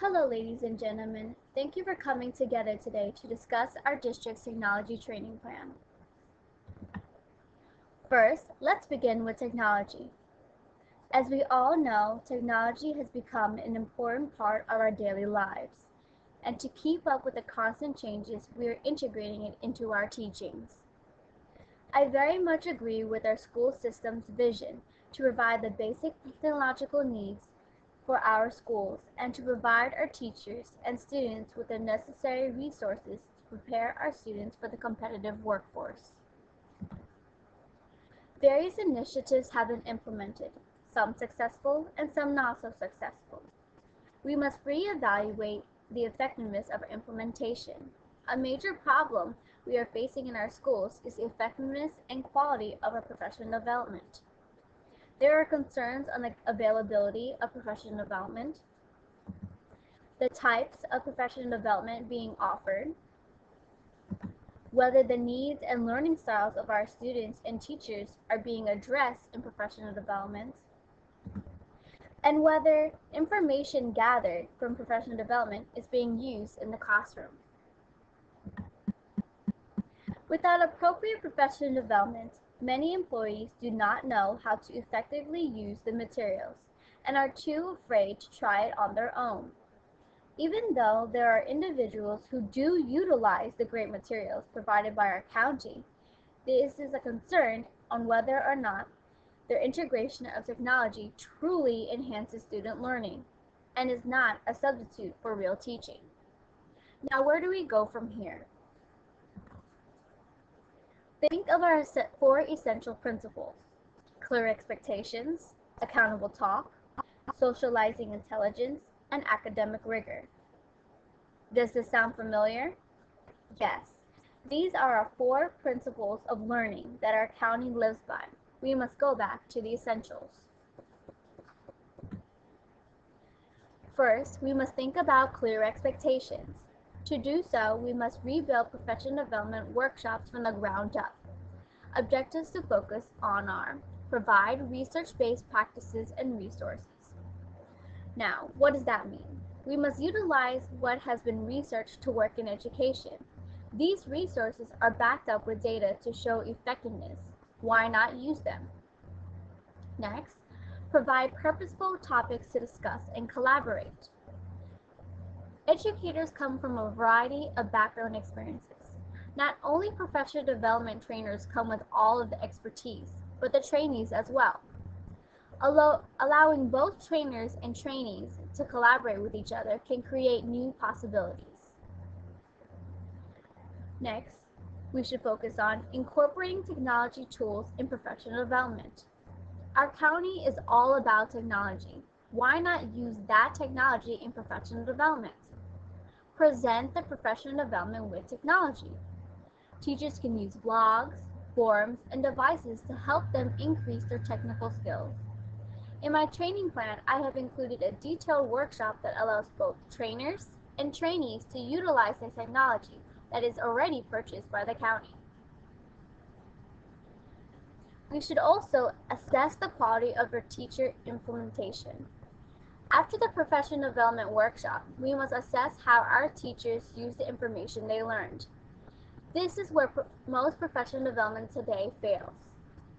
Hello, ladies and gentlemen. Thank you for coming together today to discuss our district's technology training plan. First, let's begin with technology. As we all know, technology has become an important part of our daily lives, and to keep up with the constant changes, we are integrating it into our teachings. I very much agree with our school system's vision to provide the basic technological needs for our schools and to provide our teachers and students with the necessary resources to prepare our students for the competitive workforce. Various initiatives have been implemented, some successful and some not so successful. We must reevaluate the effectiveness of our implementation. A major problem we are facing in our schools is the effectiveness and quality of our professional development. There are concerns on the availability of professional development, the types of professional development being offered, whether the needs and learning styles of our students and teachers are being addressed in professional development, and whether information gathered from professional development is being used in the classroom. Without appropriate professional development, many employees do not know how to effectively use the materials and are too afraid to try it on their own. Even though there are individuals who do utilize the great materials provided by our county, this is a concern on whether or not their integration of technology truly enhances student learning and is not a substitute for real teaching. Now, where do we go from here? Think of our four essential principles: clear expectations, accountable talk, socializing intelligence, and academic rigor. Does this sound familiar? Yes. These are our four principles of learning that our county lives by. We must go back to the essentials. First, we must think about clear expectations. To do so, we must rebuild professional development workshops from the ground up. Objectives to focus on are: provide research-based practices and resources. Now, what does that mean? We must utilize what has been researched to work in education. These resources are backed up with data to show effectiveness. Why not use them? Next, provide purposeful topics to discuss and collaborate. Educators come from a variety of background experiences. Not only professional development trainers come with all of the expertise, but the trainees as well. Allowing both trainers and trainees to collaborate with each other can create new possibilities. Next, we should focus on incorporating technology tools in professional development. Our county is all about technology. Why not use that technology in professional development? Present the professional development with technology. Teachers can use blogs, forums, and devices to help them increase their technical skills. In my training plan, I have included a detailed workshop that allows both trainers and trainees to utilize the technology that is already purchased by the county. We should also assess the quality of our teacher implementation. After the professional development workshop, we must assess how our teachers use the information they learned. This is where most professional development today fails.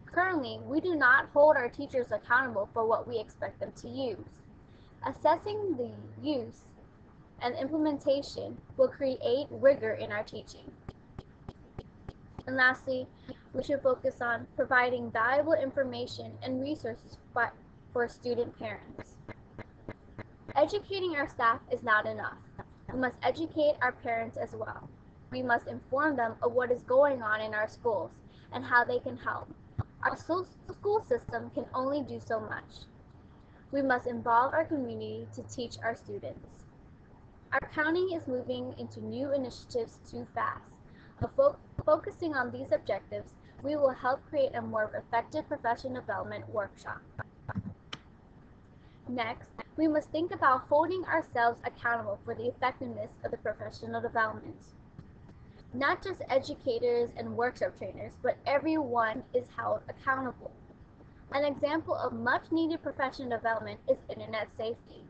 Currently, we do not hold our teachers accountable for what we expect them to use. Assessing the use and implementation will create rigor in our teaching. And lastly, we should focus on providing valuable information and resources for student parents. Educating our staff is not enough. We must educate our parents as well. We must inform them of what is going on in our schools and how they can help. Our school system can only do so much. We must involve our community to teach our students. Our county is moving into new initiatives too fast. Focusing on these objectives, we will help create a more effective professional development workshop. Next, we must think about holding ourselves accountable for the effectiveness of the professional development. Not just educators and workshop trainers, but everyone is held accountable. An example of much needed professional development is internet safety.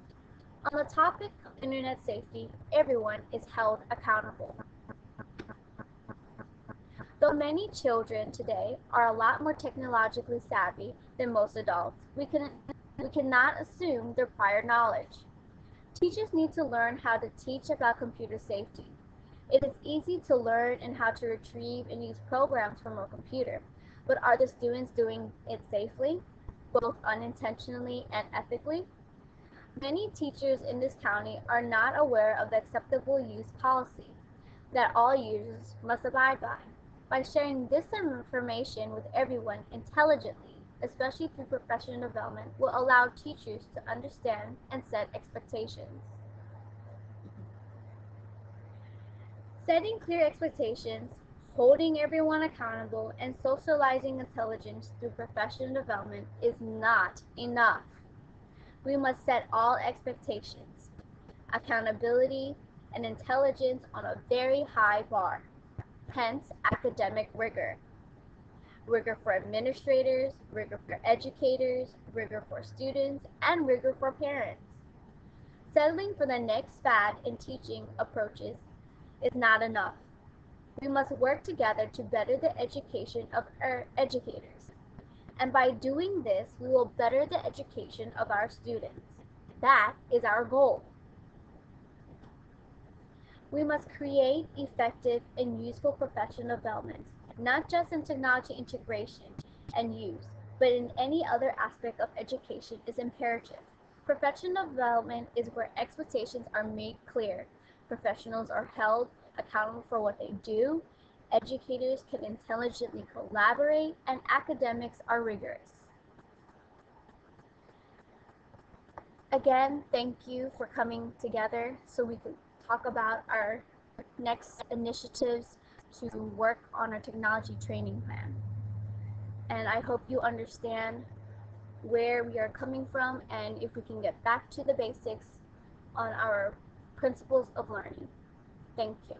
On the topic of internet safety, everyone is held accountable. Though many children today are a lot more technologically savvy than most adults, we cannot assume their prior knowledge. Teachers need to learn how to teach about computer safety. It is easy to learn and how to retrieve and use programs from a computer, but are the students doing it safely, both unintentionally and ethically? Many teachers in this county are not aware of the acceptable use policy that all users must abide by. By sharing this information with everyone intelligently, especially through professional development, will allow teachers to understand and set expectations. Setting clear expectations, holding everyone accountable, and socializing intelligence through professional development is not enough. We must set all expectations, accountability, and intelligence on a very high bar, hence academic rigor. Rigor for administrators, rigor for educators, rigor for students, and rigor for parents. Settling for the next fad in teaching approaches is not enough. We must work together to better the education of our educators. And by doing this, we will better the education of our students. That is our goal. We must create effective and useful professional development, not just in technology integration and use, but in any other aspect of education is imperative. Professional development is where expectations are made clear, professionals are held accountable for what they do, educators can intelligently collaborate, and academics are rigorous. Again, thank you for coming together so we can talk about our next initiatives to work on our technology training plan. And I hope you understand where we are coming from and if we can get back to the basics on our principles of learning. Thank you.